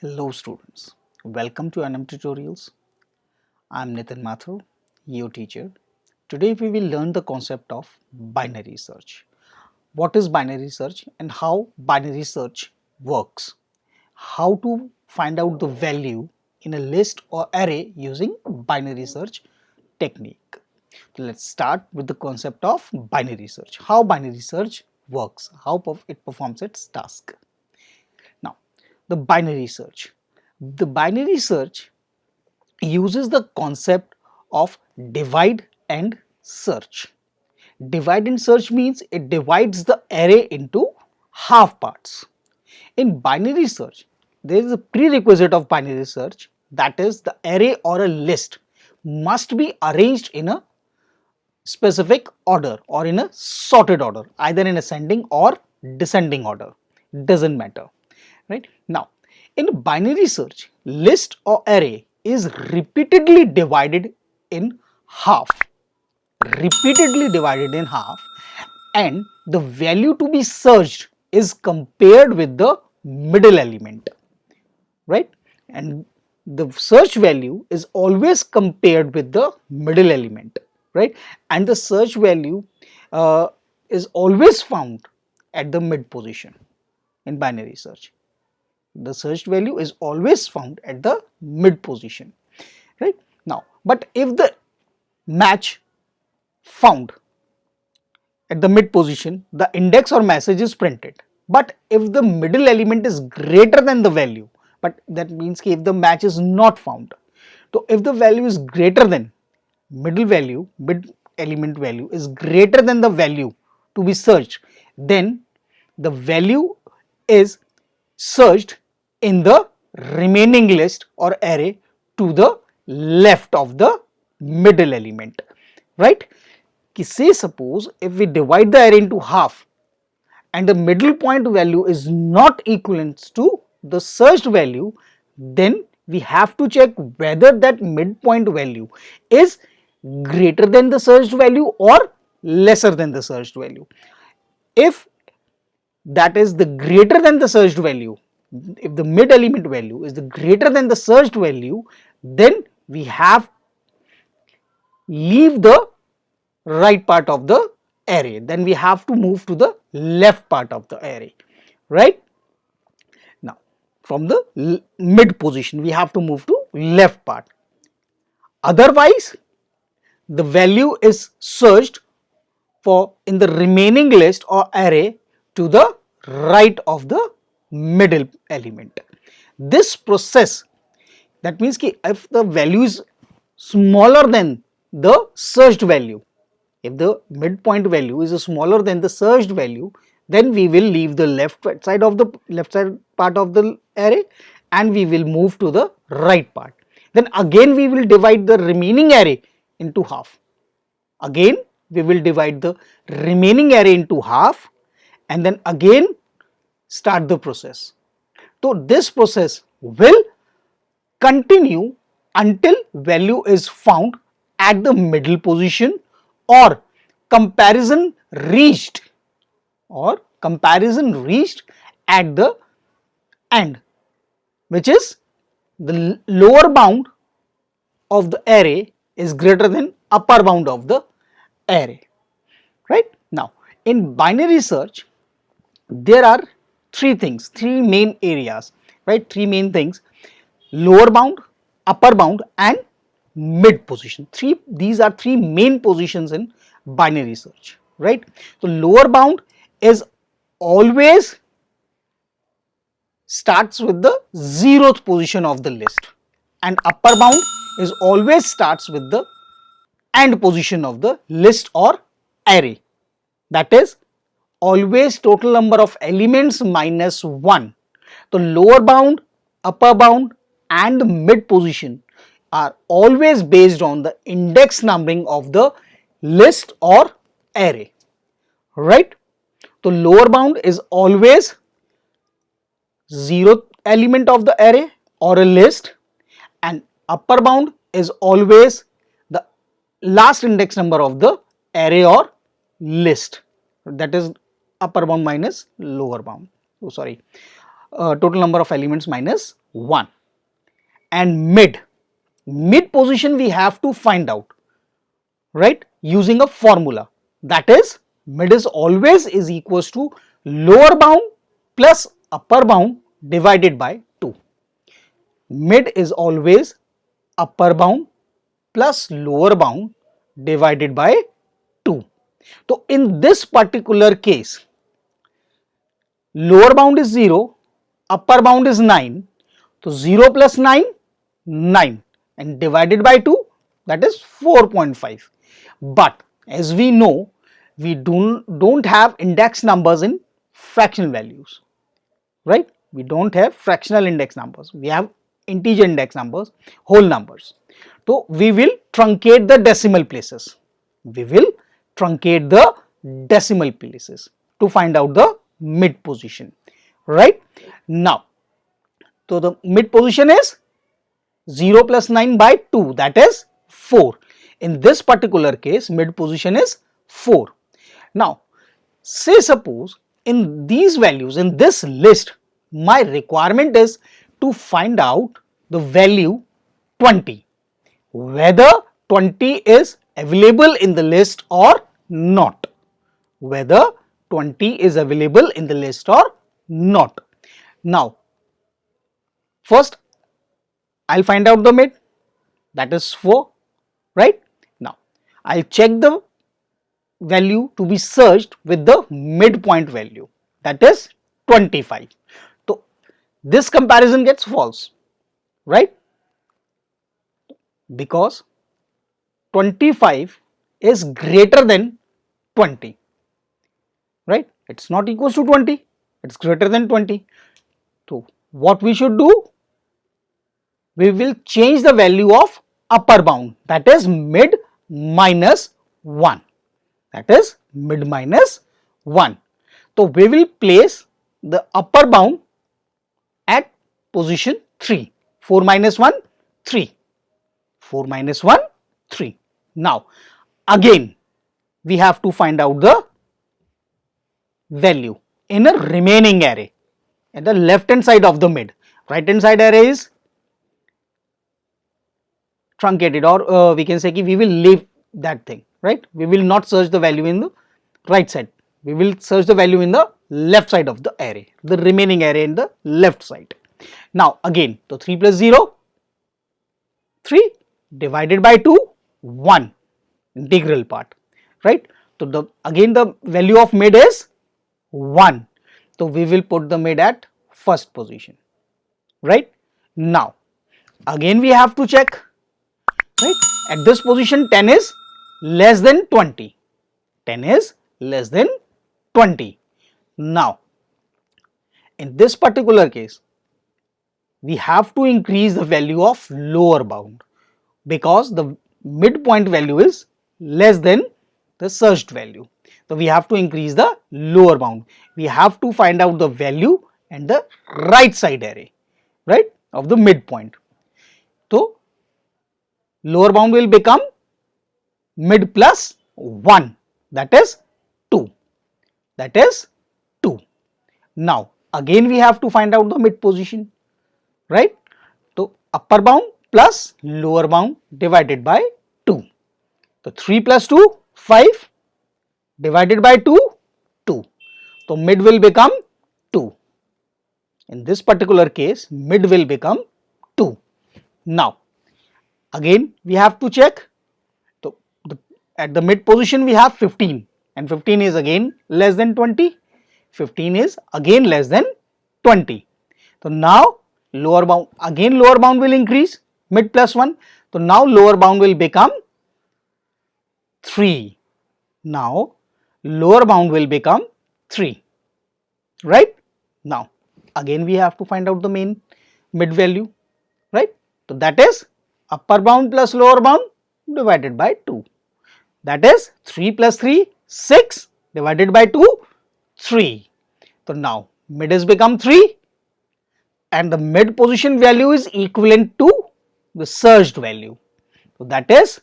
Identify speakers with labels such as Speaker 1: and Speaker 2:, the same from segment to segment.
Speaker 1: Hello students, welcome to NM Tutorials. I am Nitin Mathur, your teacher. Today we will learn the concept of binary search. What is binary search and how binary search works? How to find out the value in a list or array using binary search technique. So let's start with the concept of binary search. How binary search works, how it performs its task. Now, the binary search. The binary search uses the concept of divide and search. Divide and search means it divides the array into half parts. In binary search, there is a prerequisite of binary search, that is the array or a list must be arranged in a specific order or in a sorted order, either in ascending or descending order, doesn't matter, right? Now, in binary search, list or array is repeatedly divided in half, and the value to be searched is compared with the middle element, right? And the search value is always compared with the middle element, right? And the search value is always found at the mid position in binary search. The search value is always found at the mid position, right? Now, but if the match found at the mid position, the index or message is printed. But if the middle element is greater than the value, but that means if the match is not found, so if the value is greater than mid element value is greater than the value to be searched, then the value is searched in the remaining list or array to the left of the middle element, right? Say suppose if we divide the array into half and the middle point value is not equivalent to the searched value, then we have to check whether that midpoint value is greater than the searched value or lesser than the searched value. If that is the greater than the searched value, if the mid element value is the greater than the searched value, then we have leave the right part of the array, then we have to move to the left part of the array, right? Now, from the mid position we have to move to left part, otherwise the value is searched for in the remaining list or array to the right of the middle element. This process, that means ki if the value is smaller than the searched value, if the midpoint value is smaller than the searched value, then we will leave the left side part of the array and we will move to the right part. Then again we will divide the remaining array into half. Again we will divide the remaining array into half and then again start the process. So this process will continue until value is found at the middle position or comparison reached at the end, which is the lower bound of the array is greater than upper bound of the array, right? Now, in binary search there are three main areas, right? Three main things: lower bound, upper bound and mid position. These are three main positions in binary search, right? So lower bound is always starts with the 0th position of the list and upper bound is always starts with the end position of the list or array, that is always total number of elements minus 1. The lower bound, upper bound and mid position are always based on the index numbering of the list or array, right? So lower bound is always 0th element of the array or a list and upper bound is always the last index number of the array or list, that is upper bound minus lower bound, total number of elements minus 1. And mid position we have to find out, right, using a formula, that is mid is always is equals to lower bound plus upper bound divided by 2. Mid is always upper bound plus lower bound divided by 2. So in this particular case, lower bound is 0, upper bound is 9. So 0 plus 9, 9, and divided by 2, that is 4.5. But as we know, we don't have index numbers in fractional values, right? We don't have fractional index numbers. We have integer index numbers, whole numbers. So we will truncate the decimal places. We will truncate the decimal places to find out the mid position, right? Now, so the mid position is 0 plus 9 by 2, that is 4. In this particular case, mid position is 4. Now, say suppose in these values, in this list, my requirement is to find out the value 20, whether 20 is available in the list or not, whether 20 is available in the list or not. Now, first I'll find out the mid, that is 4, right? Now, I'll check the value to be searched with the midpoint value, that is 25. So, this comparison gets false, right? Because 25 is greater than 20, right? It's not equals to 20, it's greater than 20. So, what we should do? We will change the value of upper bound, that is mid minus 1, that is mid minus 1. So, we will place the upper bound at position 3, 4 minus 1, 3, 4 minus 1, 3. Now, again we have to find out the value in a remaining array at the left hand side of the mid. Right hand side array is truncated, or we can say we will leave that thing, right? We will not search the value in the right side, we will search the value in the left side of the array, the remaining array in the left side. Now again, so 3 plus 0, 3, divided by 2, 1, integral part, right? So the again the value of mid is 1, so we will put the mid at first position, right? Now again we have to check, right? At this position 10 is less than 20, 10 is less than 20. Now in this particular case, we have to increase the value of lower bound because the midpoint value is less than the searched value. So we have to increase the lower bound. We have to find out the value and the right side array, right, of the midpoint. So lower bound will become mid plus 1, that is 2, that is 2. Now again we have to find out the mid position, right? So upper bound plus lower bound divided by 2. So 3 plus 2, 5, divided by 2, 2. So mid will become 2. In this particular case, mid will become 2. Now again we have to check. So at the mid position we have 15, and 15 is again less than 20, 15 is again less than 20. So now lower bound, again lower bound will increase, mid plus 1. So now lower bound will become 3. Now lower bound will become 3, right? Now again we have to find out the main mid value, right? So that is upper bound plus lower bound divided by 2, that is 3 plus 3, 6, divided by 2, 3. So now mid has become 3 and the mid position value is equivalent to the searched value, so that is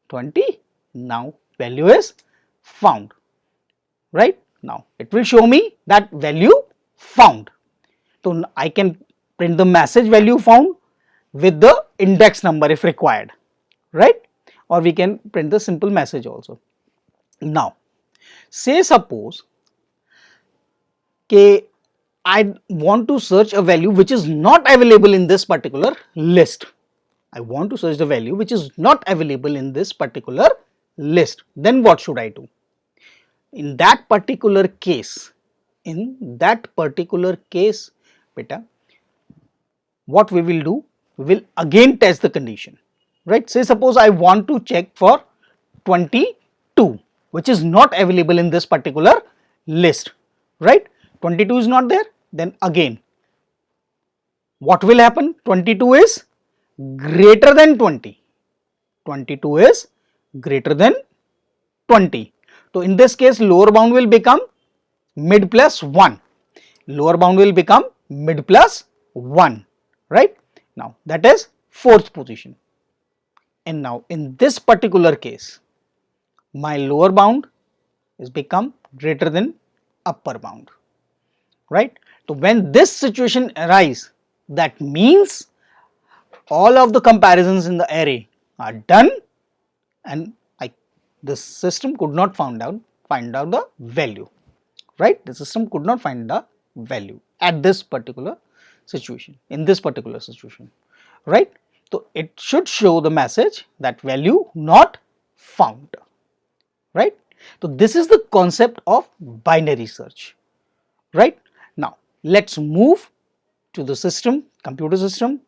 Speaker 1: 20. Now value is found, right? Now it will show me that value found. So I can print the message value found with the index number if required, right? Or we can print the simple message also. Now, say suppose I want to search a value which is not available in this particular list. I want to search the value which is not available in this particular list. Then what should I do? In that particular case, beta, what we will do? We will again test the condition, right? Say suppose I want to check for 22, which is not available in this particular list, right? 22 is not there, then again what will happen? 22 is greater than 20. 22 is greater than 20. So in this case, lower bound will become mid plus 1. Lower bound will become mid plus 1, right? Now that is fourth position. And now in this particular case, my lower bound is become greater than upper bound, right? So when this situation arises, that means all of the comparisons in the array are done and the system could not find out the value, right? The system could not find the value at this particular situation, in this particular situation, right? So it should show the message that value not found, right? So this is the concept of binary search, right? Now let's move to the system, computer system,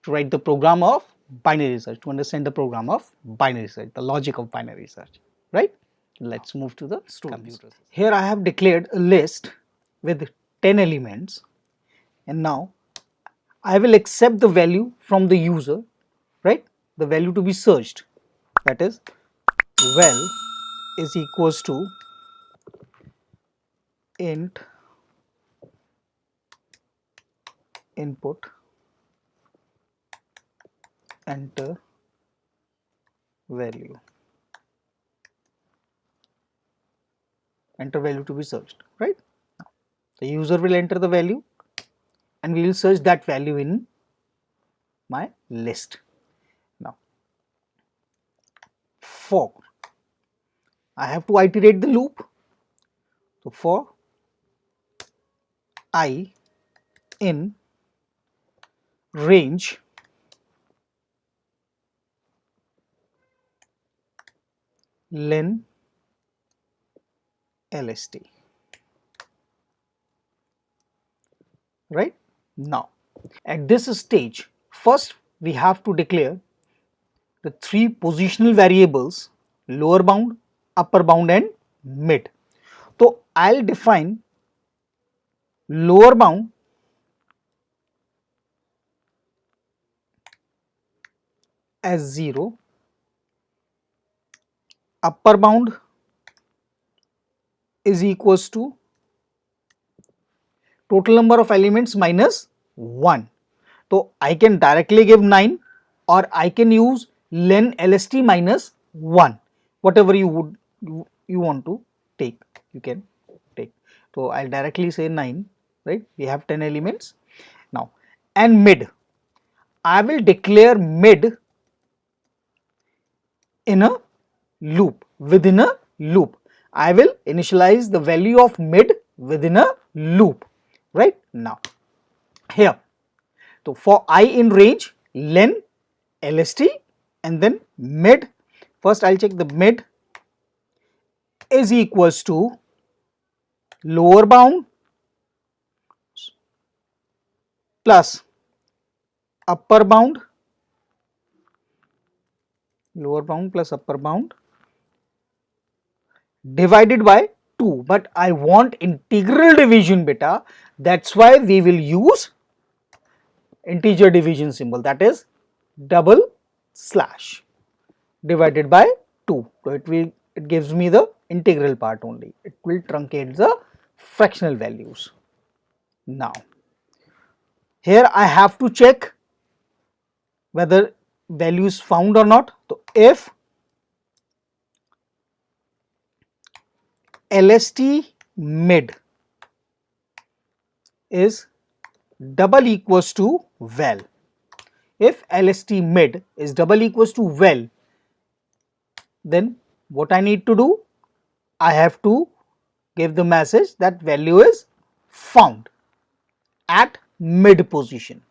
Speaker 1: to write the program of binary search, to understand the program of binary search, the logic of binary search, right? Let's move to the computer. Here I have declared a list with 10 elements, and now I will accept the value from the user, right? The value to be searched, that is val is equals to int input enter value, enter value to be searched, right? The user will enter the value and we will search that value in my list. Now for I have to iterate the loop. So for I in range len lst, right? Now at this stage, first we have to declare the three positional variables: lower bound, upper bound and mid. So I'll define lower bound as 0, upper bound is equals to total number of elements minus 1. So I can directly give 9 or I can use len lst minus 1, whatever you want to take, you can take. So I'll directly say 9, right? We have 10 elements now. And mid, I will declare mid in a loop, within a loop. I will initialize the value of mid within a loop, right? Now here, so for I in range len lst and then mid, first I'll check the mid is equals to lower bound plus upper bound, lower bound plus upper bound divided by 2, but I want integral division beta, that's why we will use integer division symbol, that is double slash divided by 2. So it gives me the integral part only, it will truncate the fractional values. Now here I have to check whether value is found or not. So if lst mid is double equals to val. If LST mid is double equals to val, then what I need to do? I have to give the message that value is found at mid position,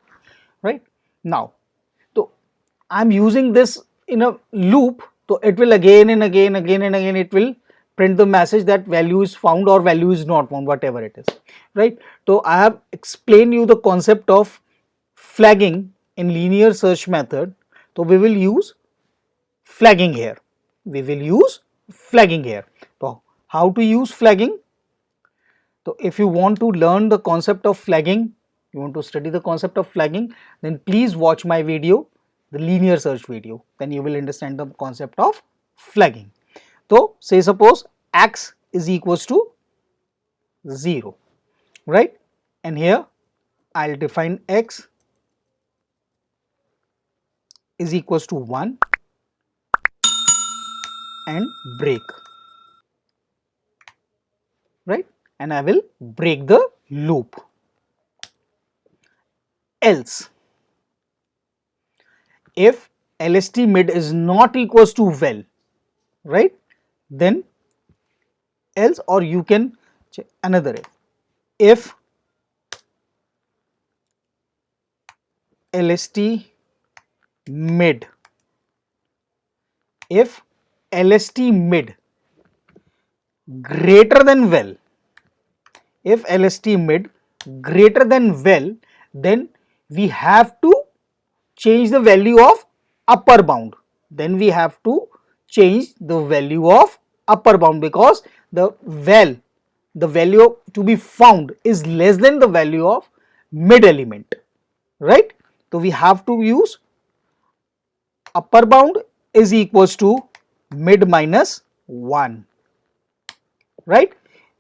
Speaker 1: right? Now, so I'm using this in a loop, so it will again and again it will print the message that value is found or value is not found, whatever it is, right? So I have explained you the concept of flagging in linear search method. So we will use flagging here. We will use flagging here. So how to use flagging? So if you want to learn the concept of flagging, you want to study the concept of flagging, then please watch my video, the linear search video, then you will understand the concept of flagging. So say suppose x is equals to 0, right? And here I'll define x is equals to 1 and break, right? And I will break the loop. Else, if LST mid is not equals to val, right, then else, or you can check another if LST mid, if LST mid greater than val, if LST mid greater than val, then we have to change the value of upper bound. Then we have to change the value of upper bound, because the value to be found is less than the value of mid element, right? So we have to use upper bound is equals to mid minus 1, right?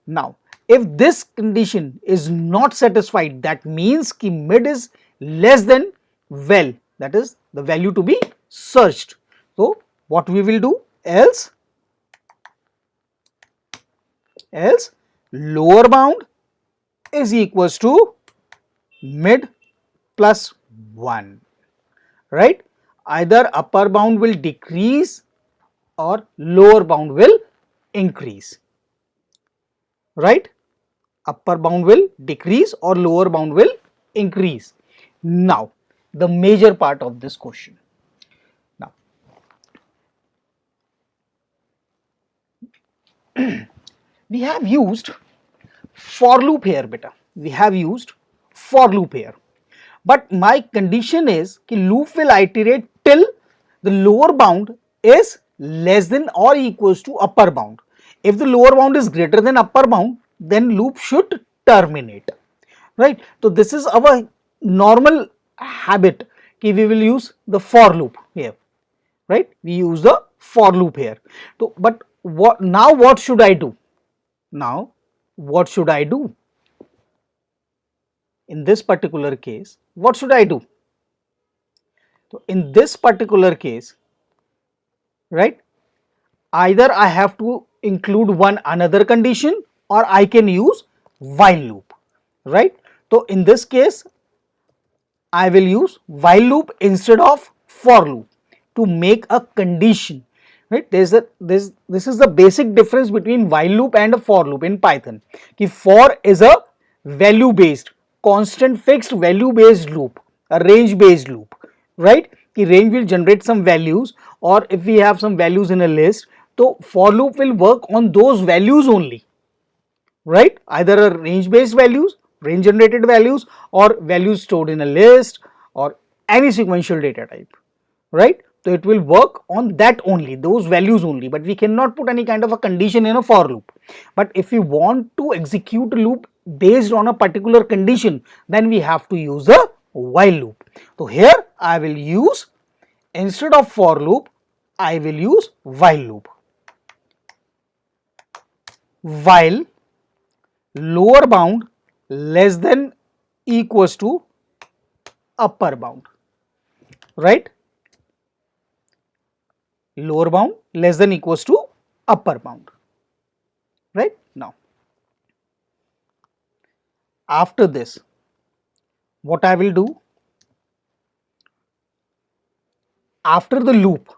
Speaker 1: Now if this condition is not satisfied, that means ki mid is less than val, that is the value to be searched. So what we will do? Else lower bound is equals to mid plus 1, right? Either upper bound will decrease or lower bound will increase, right? Upper bound will decrease or lower bound will increase. Now the major part of this question. Now we have used for loop here, beta. We have used for loop here, but my condition is कि loop will iterate till the lower bound is less than or equals to upper bound. If the lower bound is greater than upper bound, then loop should terminate, right? So this is our normal habit कि we will use the for loop here, right? We use the for loop here. So but what should I do? Now what should I do? In this particular case, what should I do? So in this particular case, right, either I have to include one another condition or I can use while loop, right? So in this case I will use while loop instead of for loop to make a condition, right? This is the basic difference between while loop and a for loop in Python. Ki for is a value based, constant fixed value based loop, a range based loop, right? Ki range will generate some values, or if we have some values in a list, so for loop will work on those values only, right? Either a range based values, range generated values, or values stored in a list, or any sequential data type, right? So it will work on that only, those values only, but we cannot put any kind of a condition in a for loop. But if we want to execute a loop based on a particular condition, then we have to use a while loop. So here I will use, instead of for loop, I will use while loop. While lower bound less than equals to upper bound, right? Lower bound less than equals to upper bound, right? Now after this, what I will do, after the loop,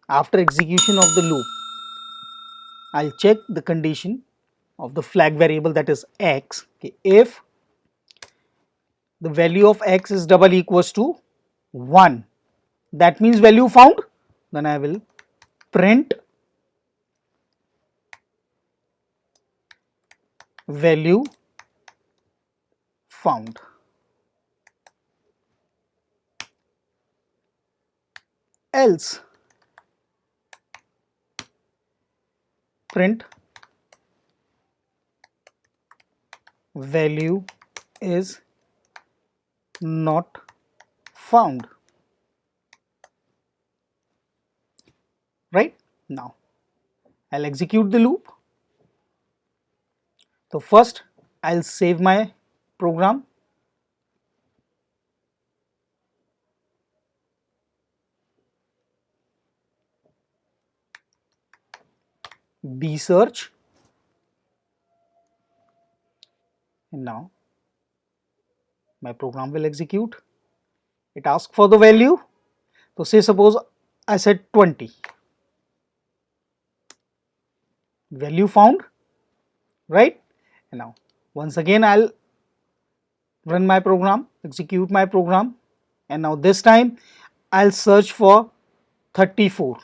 Speaker 1: after execution of the loop, I'll check the condition of the flag variable, that is x. Okay, if the value of x is double equals to 1, that means value found, then I will print value found. Else print value is not found. Right, now I'll execute the loop. So first I'll save my program. Bsearch, and now my program will execute. It asks for the value. So say suppose I said 20, value found, right? And now once again I'll run my program, execute my program, and now this time I'll search for 34.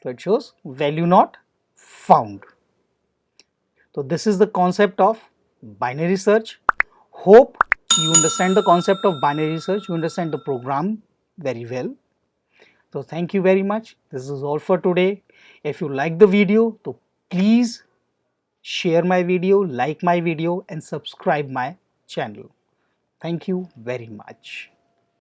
Speaker 1: So it shows value not found. So this is the concept of binary search. Hope you understand the concept of binary search, you understand the program very well. So thank you very much. This is all for today. If you like the video, so please share my video, like my video, and subscribe my channel. Thank you very much.